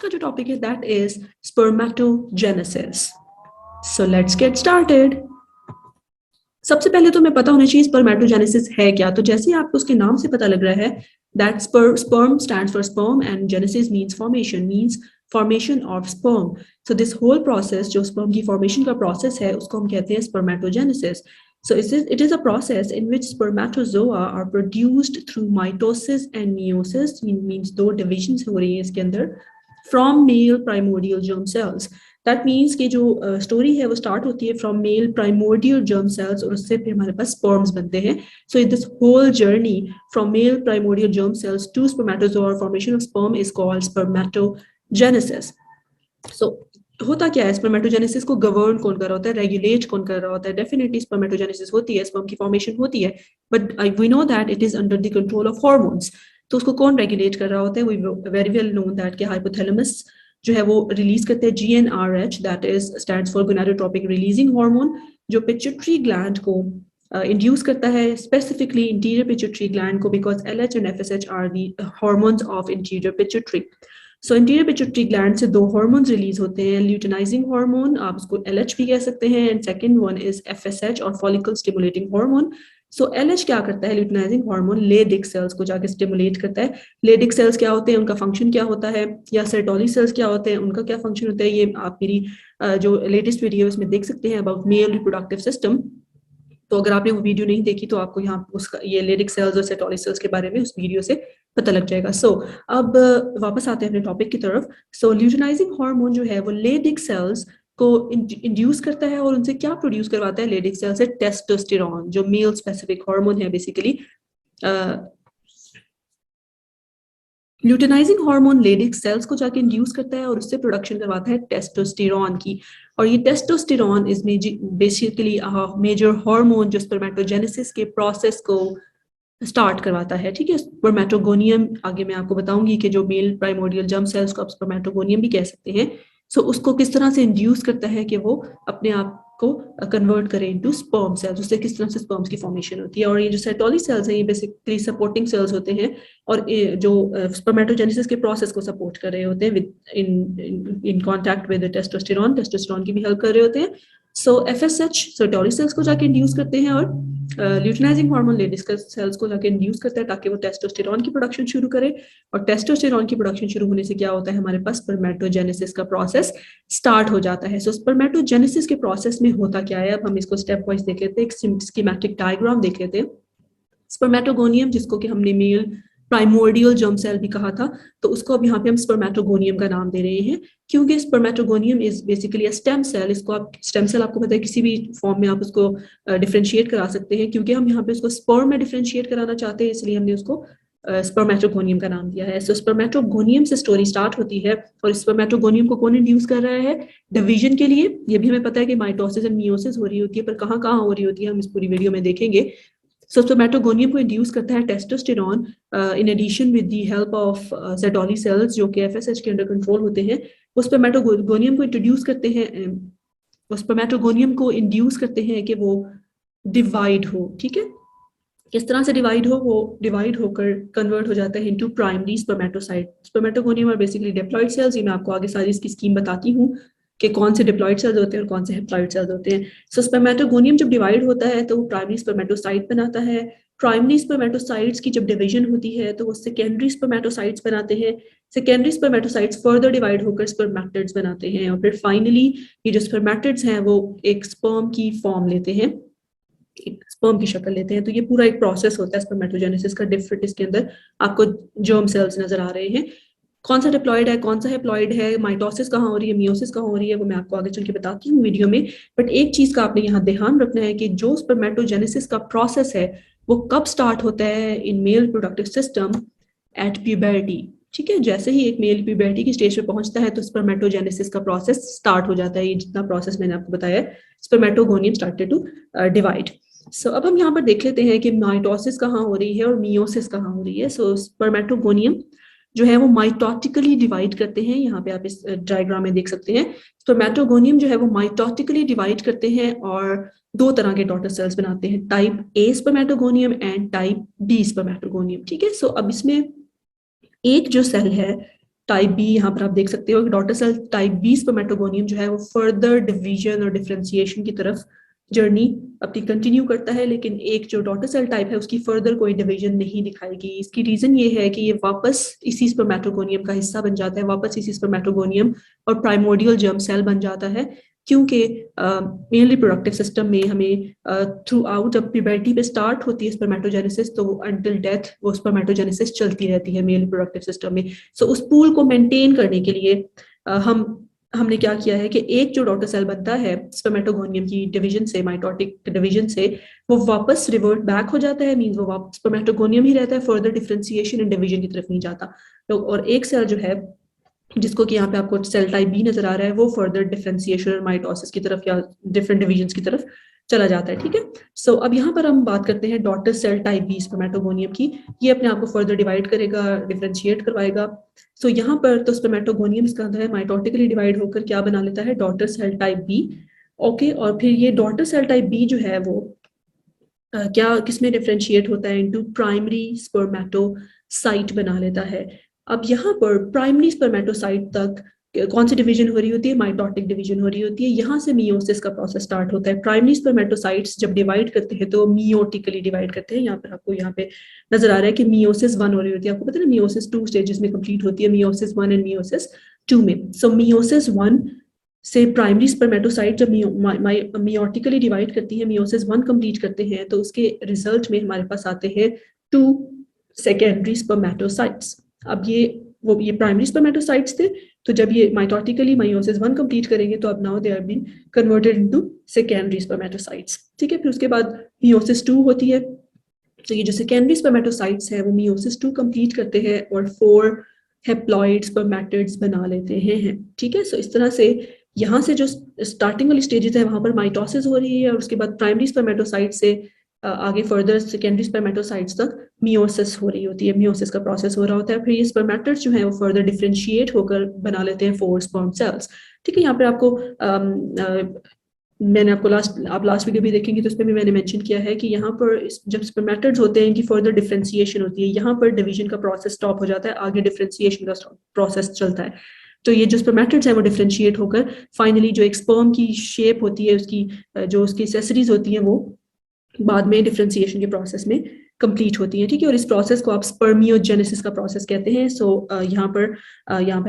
का जो टॉपिक है that is spermatogenesis. So let's get started. सबसे पहले तो हमें पता होना चाहिए स्पर्मेटोजेनेसिस है क्या। तो जैसे ही आपको उसके नाम से पता लग रहा है that sperm stands for sperm and genesis means formation of sperm. So this whole process जो स्पर्म की फॉर्मेशन का प्रोसेस है उसको हम कहते हैं spermatogenesis. So it is a process in which spermatozoa are produced through mitosis and meiosis, means दो divisions हो रही है इसके अंदर, from male primordial germ cells. That means कि जो स्टोरी है वो स्टार्ट होती है from male primordial germ cells और उससे फिर हमारे पास स्पर्म्स बनते हैं. So this whole journey from male primordial germ cells to spermatozoa formation of sperm is called spermatogenesis. So होता क्या है, स्पर्मेटोजेनेसिस को गवर्न कौन कर रहा होता है, रेगुलेट कौन कर रहा होता है? डेफिनेटली स्पर्मेटोजेनेसिस होती है, स्पर्म की फॉर्मेशन होती है, but we know that it is under the control of hormones. तो उसको कौन रेगुलेट कर रहा होता है? We very well known that कि हाइपोथैलेमस जो है वो रिलीज करते हैं GnRH, that is stands for gonadotropic releasing hormone, जो पिट्यूटरी ग्लैंड को इंड्यूस करता है, स्पेसिफिकली इंटीरियर पिट्यूटरी ग्लैंड को, because LH and FSH are the hormones of interior pituitary. So interior pituitary gland से दो हार्मोन्स रिलीज होते हैं, luteinizing hormone, आप उसको LH भी कह सकते हैं, and second one is FSH और फॉलिकल स्टिमुलेटिंग हार्मोन. सो LH क्या करता है, ल्यूटिनाइजिंग हार्मोन लेडिक सेल्स को जाके स्टिमुलेट करता है. लेडिक सेल्स क्या होते हैं, उनका फंक्शन क्या होता है, या सर्टोली सेल्स क्या होते हैं, उनका क्या फंक्शन होता है, ये आप मेरी जो लेटेस्ट वीडियो है उसमें देख सकते हैं अबाउट मेल रिप्रोडक्टिव सिस्टम. तो अगर आपने वो वीडियो नहीं देखी तो आपको यहाँ उसका ये लेडिक सेल्स और सेटोली सेल्स के बारे में उस वीडियो से पता लग जाएगा. सो अब वापस आते हैं अपने टॉपिक की तरफ. सो ल्यूटिनाइजिंग हार्मोन जो है वो लेडिक सेल्स को इंड्यूस करता है और उनसे क्या प्रोड्यूस करवाता है? लेडिक सेल से टेस्टोस्टेरोन, जो मेल स्पेसिफिक हार्मोन है basically. Luteinizing hormone Leydig cells को जाके इंड्यूस करता है और उससे प्रोडक्शन करवाता है टेस्टोस्टेरोन की. और ये testosterone is basically major hormone जो स्पर्मेटोजेनेसिस के प्रोसेस को स्टार्ट करवाता है. ठीक है, स्पर्मेटोगोनियम आगे मैं आपको बताऊंगी कि जो मेल प्राइमोर्डियल जर्म सेल्स को आप स्पर्मेटोगोनियम भी कह सकते हैं. सो उसको किस तरह से इंड्यूस करता है कि वो अपने आप को कन्वर्ट करें इनटू स्पर्म सेल्स, उससे किस तरह से स्पर्म्स की फॉर्मेशन होती है. और ये जो सेटोली सेल्स हैं ये बेसिकली सपोर्टिंग सेल्स होते हैं और जो स्पर्मेटोजेनेसिस के प्रोसेस को सपोर्ट कर रहे होते हैं with in contact with testosterone की भी हेल्प कर रहे होते हैं. सो FSH सेटोली सेल्स को जाके इंड्यूस करते हैं और ल्यूटिनाइजिंग हार्मोन लेडिस सेल्स को जाके इंड्यूस करता है ताकि वो टेस्टोस्टेरोन की प्रोडक्शन शुरू करे. और टेस्टोस्टेरोन की प्रोडक्शन शुरू होने से क्या होता है, हमारे पास स्पर्मेटोजेनेसिस का प्रोसेस स्टार्ट हो जाता है. सो स्पर्मेटोजेनेसिस के प्रोसेस में होता क्या है, अब हम इसको स्टेप वाइज देख लेते हैं, एक स्कीमेटिक डायग्राम देख लेते हैं. स्पर्मेटोगोनियम जिसको कि हमने मेल प्राइमोर्डियल जर्म सेल भी कहा था, तो उसको अब यहाँ पे हम स्पर्मेटोगोनियम का नाम दे रहे हैं क्योंकि spermatogonium is basically a stem cell. इसको आप स्टेम सेल आपको पता है किसी भी फॉर्म में आप उसको डिफरेंशिएट करा सकते हैं. क्योंकि हम यहाँ पे उसको स्पर्म में डिफरेंशिएट कराना चाहते हैं इसलिए हमने उसको स्पर्मेटोगोनियम का नाम दिया है. सो स्पर्मेटोगोनियम से स्टोरी स्टार्ट होती है और स्पर्मेटोगोनियम को कौन इंड्यूस कर रहा है? डिवीजन के लिए. ये भी हमें पता है कि माइटोसिस एंड मियोसिस हो रही होती है, पर कहाँ कहाँ हो रही होती है हम इस पूरी वीडियो में देखेंगे. सो स्पर्मेटोगोनियम को इंड्यूस करता है testosterone in addition with the help of Sertoli cells जो कि FSH के अंडर कंट्रोल होते हैं. वो स्पर्मेटोगोनियम को इंट्रोड्यूस करते हैं, वो स्पर्मेटोगोनियम को इंड्यूस करते हैं कि वो डिवाइड हो. ठीक है, किस तरह से डिवाइड हो? वो डिवाइड होकर कन्वर्ट हो जाता है इनटू प्राइमरी स्पर्मेटोसाइट. स्पर्मेटोगोनियम और बेसिकली डिप्लॉइड सेल्स, ये मैं आपको आगे सारी इसकी स्कीम बताती हूँ कि कौन से डिप्लॉइड सेल्स होते हैं और कौन से हेप्लॉइड सेल्स होते हैं. सो स्पर्मेटोगोनियम जब डिवाइड होता है तो वो प्राइमरी स्पर्मेटोसाइट बनाता है. प्राइमरी स्पर्मेटोसाइट्स की जब डिवीजन होती है तो वो सेकेंडरी स्पर्मेटोसाइट्स बनाते हैं. सेकेंडरी स्पर्मेटोसाइट्स फर्दर डिवाइड होकर स्पर्मेटिड्स बनाते हैं और फिर फाइनली ये जो स्पर्मेटिड्स हैं वो एक स्पर्म की फॉर्म लेते हैं, स्पर्म की शक्ल लेते हैं. तो ये पूरा एक प्रोसेस होता है स्पर्मेटोजेनेसिस का. डिफरेंट इसके अंदर आपको जर्म सेल्स नजर आ रहे हैं. कौन सा डिप्लॉइड है, कौन सा हेप्लॉइड है, माइटोसिस कहाँ हो रही है, मियोसिस कहाँ हो रही है, वो मैं आपको आगे चल के बताती हूँ वीडियो में. बट एक चीज का आपने यहाँ ध्यान रखना है कि जो स्पर्मेटोजेनेसिस का प्रोसेस है वो कब स्टार्ट होता है in male reproductive system? At puberty. ठीक है, जैसे ही एक मेल प्यूबर्टी की स्टेज पे पहुंचता है तो स्पर्मेटोजेनेसिस का प्रोसेस स्टार्ट हो जाता है. ये जितना प्रोसेस मैंने आपको बताया, स्पर्मेटोगोनियम स्टार्टेड टू डिवाइड. सो अब हम यहाँ पर देख लेते हैं कि माइटोसिस कहाँ हो रही है और मियोसिस कहाँ हो रही है. सो स्पर्मेटोगोनियम जो है वो माइटोटिकली डिवाइड करते हैं. यहाँ पे आप इस डायग्राम में देख सकते हैं स्पर्मेटोगोनियम जो है वो माइटोटिकली डिवाइड करते हैं और दो तरह के डॉटर सेल्स बनाते हैं, type A spermatogonium and type B spermatogonium. ठीक है, सो अब इसमें एक जो सेल है टाइप बी, यहाँ पर आप देख सकते हो कि daughter cell type B spermatogonium जो है वो फर्दर डिवीजन और डिफरेंशिएशन की तरफ जर्नी अपनी कंटिन्यू करता है, लेकिन एक जो डॉटर सेल टाइप है उसकी फर्दर कोई डिवीजन नहीं दिखाएगी। इसकी रीजन ये है कि ये वापस इसी स्पर्मेटोगोनियम का हिस्सा बन जाता है, वापस इसी स्पर्मेटोगोनियम और प्राइमोर्डियल जर्म सेल बन जाता है, क्योंकि मेल रिप्रोडक्टिव सिस्टम में हमें थ्रू आउट जब प्यूबर्टी पे स्टार्ट होती है स्पर्मेटोजेनेसिस, तो अंटिल डेथ वो स्पर्मेटोजेनेसिस चलती रहती है मेल रिप्रोडक्टिव सिस्टम में। सो उस पूल को मेंटेन करने के लिए हमने क्या किया है कि एक जो डॉटर सेल बनता है स्पर्मेटोगोनियम की डिवीजन से, माइटोटिक डिवीजन से, वो वापस रिवर्ट बैक हो जाता है, मींस वो वापस स्पर्मेटोगोनियम ही रहता है, फर्दर डिफरेंशिएशन एंड डिवीजन की तरफ नहीं जाता। तो और एक सेल जो है जिसको कि यहाँ पे आपको सेल टाइप बी नजर आ रहा है, वो फर्दर डिफरेंशिएशन और माइटोसिस की तरफ या डिफरेंट डिवीजन्स की तरफ चला जाता है, ठीक है। सो अब यहाँ पर हम बात करते हैं daughter cell type B spermatogonium की। ये अपने आप को फर्दर डिवाइड करेगा, डिफरेंशिएट करवाएगा। सो यहाँ पर तो स्पर्मेटोगोनियम इसका अंदर है माइटोटिकली डिवाइड होकर क्या बना लेता है, daughter cell type B. Okay, और फिर ये डॉटर सेल टाइप बी जो है वो क्या किसमें डिफरेंशिएट होता है, इनटू प्राइमरी स्पर्मेटोसाइट बना लेता है। अब यहाँ पर प्राइमरी स्पर्मेटोसाइट तक कौन सी डिवीजन हो रही होती है, माइटोटिक डिवीजन हो रही होती है। यहाँ से मियोसिस का प्रोसेस स्टार्ट होता है। प्राइमरी स्पर्मेटोसाइट्स जब डिवाइड करते हैं तो मियोटिकली डिवाइड करते हैं। यहाँ पर आपको यहाँ पे नजर आ रहा है कि मियोसिस 1 हो रही होती है, आपको पता है ना मियोसिस 2 स्टेजेस में कंप्लीट होती है, मियोसिस 1 एंड मियोसिस 2 में। सो मियोसिस 1 से प्राइमरी स्पर्मेटोसाइट जब मियोटिकली डिवाइड करती है, मियोसिस 1 कंप्लीट करते हैं, तो उसके रिजल्ट में हमारे पास आते हैं 2 सेकेंडरी स्पर्मेटोसाइट्स। अब ये प्राइमरी स्पर्मेटोसाइट्स थे, तो जब ये माइटोटिकली मियोसिस 1 कंप्लीट करेंगे तो अब now they are been converted into secondary spermatocytes, ठीक है। फिर उसके बाद मियोसिस 2 होती है, तो ये जो सेकेंडरी स्पर्मेटोसाइट्स है वो मियोसिस 2 कंप्लीट करते हैं और 4 हेप्लॉइड स्पर्मेटिड्स बना लेते हैं, ठीक है। सो इस तरह से यहाँ से जो स्टार्टिंग वाली स्टेजेस है वहां पर माइटोसिस हो रही है, और उसके बाद प्राइमरी स्पर्मेटोसाइट से आगे फर्दर सेकेंडरी स्पर्मेटोसाइट्स तक मियोसिस हो रही होती है, मियोसिस का प्रोसेस हो रहा होता है। फिर ये स्पर्मेटिड्स जो है वो फर्दर डिफरेंशिएट होकर बना लेते हैं 4 स्पर्म सेल्स, ठीक है। यहाँ पे आपको मैंने आपको लास्ट वीडियो भी देखेंगे तो उसमें भी मैंने मेंशन किया है कि यहाँ पर जब स्पर्मेटिड्स होते हैं इनकी फर्दर डिफरेंशिएशन होती है, यहाँ पर डिवीजन का प्रोसेस स्टॉप हो जाता है, आगे डिफरेंशिएशन का प्रोसेस चलता है। तो ये जो स्पर्मेटिड्स है वो डिफरेंशिएट होकर फाइनली जो एक स्पर्म की शेप होती है, उसकी जो उसकी एक्सेसरीज होती हैं, वो बाद में डिफरेंशिएशन के प्रोसेस में कंप्लीट होती है, ठीक है। और इस प्रोसेस को आप स्पर्मियोजेनेसिस का प्रोसेस कहते हैं। सो यहाँ पे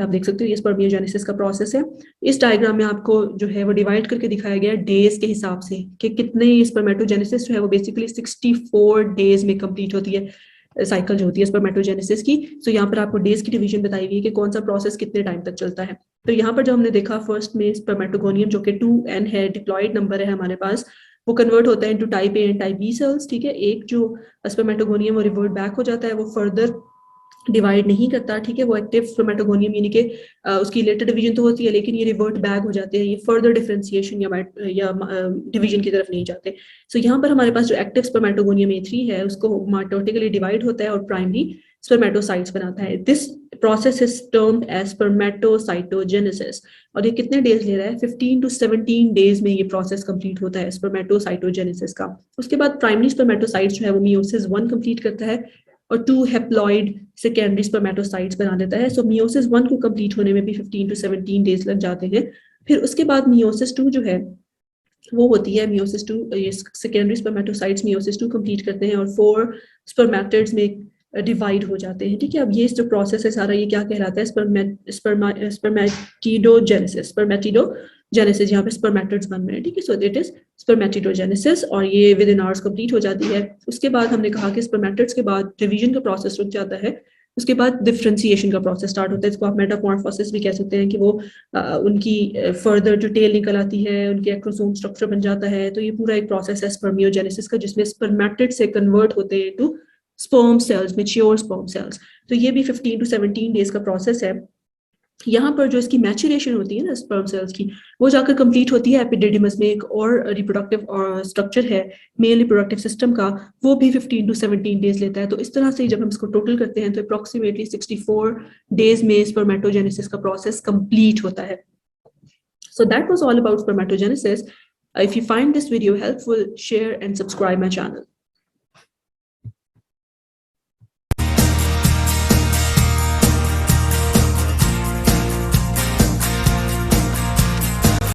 आप देख सकते हो ये स्पर्मियोजेनेसिस का प्रोसेस है। इस डायग्राम में आपको जो है वो डिवाइड करके दिखाया गया है डेज के हिसाब से कि कितने स्पर्मेटोजेनेसिस जो है वो बेसिकली 64 डेज में कंप्लीट होती है, साइकिल जो होती है स्पर्मेटोजेनेसिस की। सो यहाँ पर आपको डेज की डिवीजन बताई गई है कि कौन सा प्रोसेस कितने टाइम तक चलता है। तो यहाँ पर जो हमने देखा फर्स्ट में स्पर्मेटोगोनियम जो कि 2n है, डिप्लॉयड नंबर है हमारे पास, वो कन्वर्ट होता है into type A and type B cells, ठीक है। एक जो स्पर्मेटोगोनियम वो रिवर्ट बैक हो जाता है, वो फर्दर डिवाइड नहीं करता, ठीक है। वो एक्टिव स्पर्मेटोगोनियम यानी कि उसकी लेटर डिवीजन तो होती है, लेकिन ये रिवर्ट बैक हो जाते हैं, ये फर्दर डिफरेंशिएशन या डिवीजन की तरफ नहीं जाते। सो यहाँ पर हमारे पास जो एक्टिव स्पर्मेटोगोनियम A3 है उसको माइटोटिकली डिवाइड होता है और प्राइमरी स्पर्मेटोसाइट्स बनाता है। This process is termed as spermatocytogenesis, और ये कितने डेज ले रहा है, 15 to 17 डेज में ये प्रोसेस कंप्लीट होता है स्पर्मेटोसाइटोजेनेसिस का। उसके बाद प्राइमरी स्पर्मेटोसाइट्स जो है वो मियोसिस 1 कंप्लीट करता है और 2 हेप्लॉइड सेकेंडरी स्पर्मेटोसाइट्स बना देता है। सो मियोसिस 1 को कंप्लीट होने में भी 15 to 17 डेज लग जाते हैं। फिर उसके बाद मियोसिस 2 जो है वो होती है मियोसिस 2, ये सेकेंडरी स्पर्मेटोसाइट्स मियोसिस 2 कंप्लीट करते हैं और 4 स्पर्मेटिड्स में डिवाइड हो जाते हैं, ठीक है। अब ये जो प्रोसेस है सारा ये क्या कहलाता है, स्पर्मेटिडोजेनेसिस, यहाँ पे स्पर्मेटिड्स बन रहे हैं, ठीक है। सो इट इज स्पर्मेटिडोजेनेसिस, और ये विद इन आवर्स कंप्लीट हो जाती है। उसके बाद हमने कहा कि स्पर्मेटिड्स के बाद डिवीजन का प्रोसेस रुक जाता है, उसके बाद डिफरेंशिएशन का प्रोसेस स्टार्ट होता है, इसको आप मेटामॉर्फोसिस भी कह सकते हैं, कि वो उनकी फर्दर जो टेल निकल आती है, उनके एक्रोसोम स्ट्रक्चर बन जाता है। तो ये पूरा एक प्रोसेस है स्पर्मियोजेनेसिस का, जिसमें स्पर्मेटिड से कन्वर्ट होते हैं to sperm cells, mature sperm cells. तो ये भी 15 to 17 डेज का प्रोसेस है। यहाँ पर जो इसकी मैचुरेशन होती है ना स्पर्म सेल्स की, वो जाकर कंप्लीट होती है एपिडिडिमस में, एक और रिप्रोडक्टिव स्ट्रक्चर है मेल रिप्रोडक्टिव सिस्टम का, वो भी 15 to 17 डेज लेता है। तो इस तरह से जब हम इसको टोटल करते हैं तो अप्रोक्सीमेटली 64 डेज में स्पर्मेटोजेनेसिस का प्रोसेस कंप्लीट होता है। So that was all about spermatogenesis. If you find this video helpful, share and subscribe my channel.